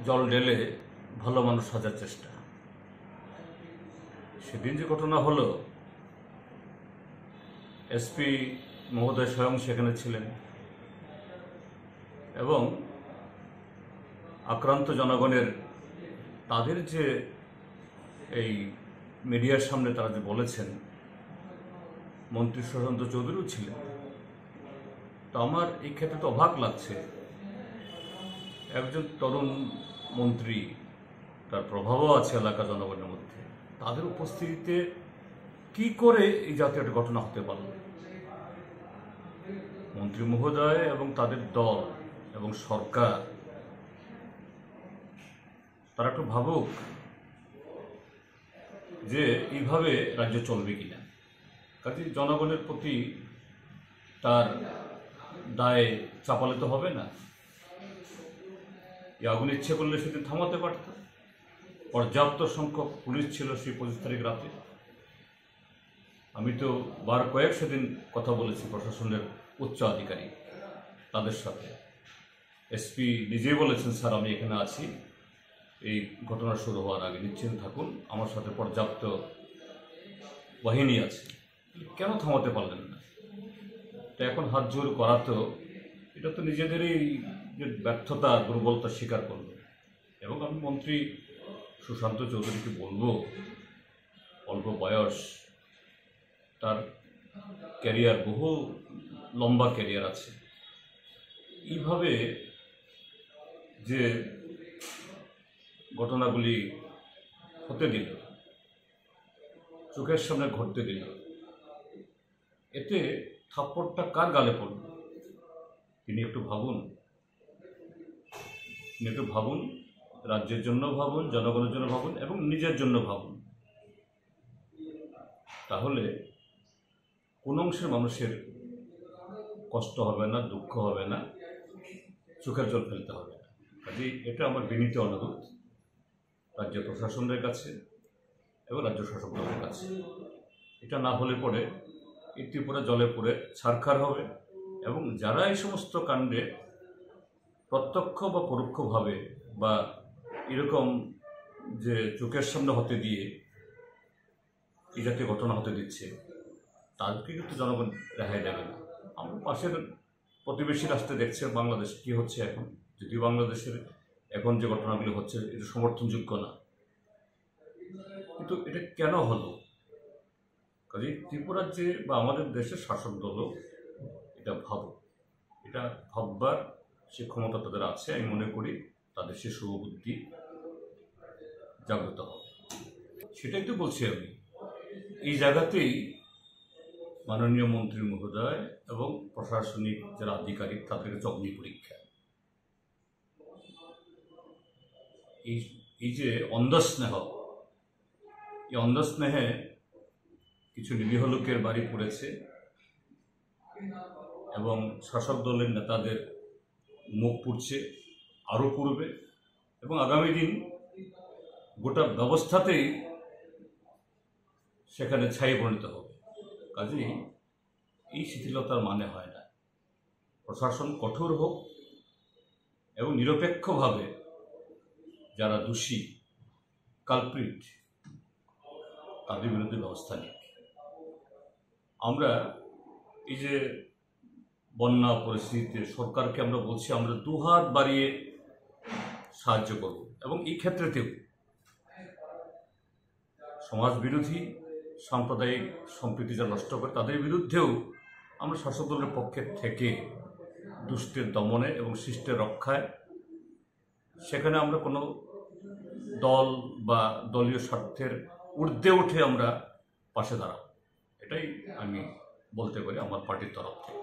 জল ঢেলে ভালো মানুষ সাজার চেষ্টা। সেদিন যে ঘটনা হলো, এসপি মহোদয় স্বয়ং সেখানে ছিলেন এবং আক্রান্ত জনগণের তাদের যে এই মিডিয়ার সামনে তারা যে বলেছেন, মন্ত্রী সুশান্ত চৌধুরীও ছিলেন। তো আমার এই ক্ষেত্রে তো অবাক লাগছে, একজন তরুণ মন্ত্রী, তার প্রভাবও আছে এলাকা জনগণের মধ্যে, তাদের উপস্থিতিতে কি করে এই জাতীয় একটা ঘটনা হতে পারল? মন্ত্রী মহোদয় এবং তাদের দল এবং সরকার তারা একটু ভাবুক যে এইভাবে রাজ্য চলবে কিনা। কাজে জনগণের প্রতি তার দায় চাপালে তো হবে না। এই আগুন ইচ্ছে করলে সেদিন থামাতে পারত। পর্যাপ্ত সংখ্যক পুলিশ ছিল সেই 25 তারিখ রাতে। আমি তো বার কয়েক সেদিন কথা বলেছি প্রশাসনের উচ্চ আধিকারিক তাদের সাথে। এসপি নিজেই বলেছেন, স্যার আমি এখানে আছি, এই ঘটনা শুরু হওয়ার আগে নিশ্চিন্ত থাকুন, আমার সাথে পর্যাপ্ত বাহিনী আছে। কেন থামাতে পারলেন না? তো এখন হাত জোর করা তো এটা তো নিজেদেরই যে ব্যর্থতা, দুর্বলতা স্বীকার করলো। এবং আমি মন্ত্রী সুশান্ত চৌধুরীকে বলবো, অল্প বয়স, তার ক্যারিয়ার, বহু লম্বা ক্যারিয়ার আছে, এইভাবে যে ঘটনাগুলি হতে দিল, চোখের সামনে ঘটতে দিল, এতে থাপ্পড়টা কার গালে পড়ল? তিনি একটু ভাবুন, রাজ্যের জন্য ভাবুন, জনগণের জন্য ভাবুন এবং নিজের জন্য ভাবুন। তাহলে কোন অংশের মানুষের কষ্ট হবে না, দুঃখ হবে না, চোখের জল ফেলতে হবে না। কাজেই এটা আমার বিনীত অনুরোধ রাজ্য প্রশাসনের কাছে এবং রাজ্য শাসক দলের কাছে। এটা না হলে পরে এই ত্রিপুরা জলে পড়ে ছারখার হবে এবং যারা এই সমস্ত কাণ্ডে প্রত্যক্ষ বা পরোক্ষভাবে বা এরকম যে চোখের সামনে হতে দিয়ে এই জাতীয় ঘটনা হতে দিচ্ছে, তাদেরকে কিন্তু জনগণ রেহাই দেবে না। আমরা পাশের প্রতিবেশী রাষ্ট্রে দেখছে বাংলাদেশ কি হচ্ছে এখন, যদিও বাংলাদেশের এখন যে ঘটনাগুলি হচ্ছে এটা সমর্থনযোগ্য না, কিন্তু এটা কেন হলো? কাজে ত্রিপুরার যে বা আমাদের দেশের শাসক দলও এটা এটা ভাববার সে ক্ষমতা তাদের আছে। আমি মনে করি তাদের সে শুভবুদ্ধি জাগ্রত হবে। সেটাই তো বলছি আমি। এই জায়গাতেই মাননীয় মন্ত্রী মহোদয় এবং প্রশাসনিক যারা আধিকারিক তাদের কাছে অগ্নি পরীক্ষা। এই যে অন্ধস্নেহ, এই অন্ধস্নেহে কিছু নিরীহ লোকের বাড়ি পড়েছে এবং শাসক দলের নেতাদের মুখ পুড়ছে, আরও পুড়বে এবং আগামী দিন গোটা ব্যবস্থাতেই সেখানে ছাই পরিণত হবে। কাজেই এই শিথিলতার মানে হয় না। প্রশাসন কঠোর হোক এবং নিরপেক্ষভাবে যারা দোষী, কালপ্রিট, তাদের বিরুদ্ধে ব্যবস্থা নিক। আমরা এই যে বন্যা পরিস্থিতিতে সরকারকে আমরা বলছি আমরা দুহাত বাড়িয়ে সাহায্য করব এবং এই ক্ষেত্রেতেও সমাজ বিরোধী, সাম্প্রদায়িক সম্প্রীতি যা নষ্ট করে তাদের বিরুদ্ধেও আমরা শাসক দলের পক্ষে থেকে দুষ্টের দমনে এবং শিষ্টের রক্ষায় সেখানে আমরা কোনো দল বা দলীয় স্বার্থের ঊর্ধ্বে উঠে আমরা পাশে দাঁড়াব। এটাই আমি বলতে পারি আমার পার্টির তরফ থেকে।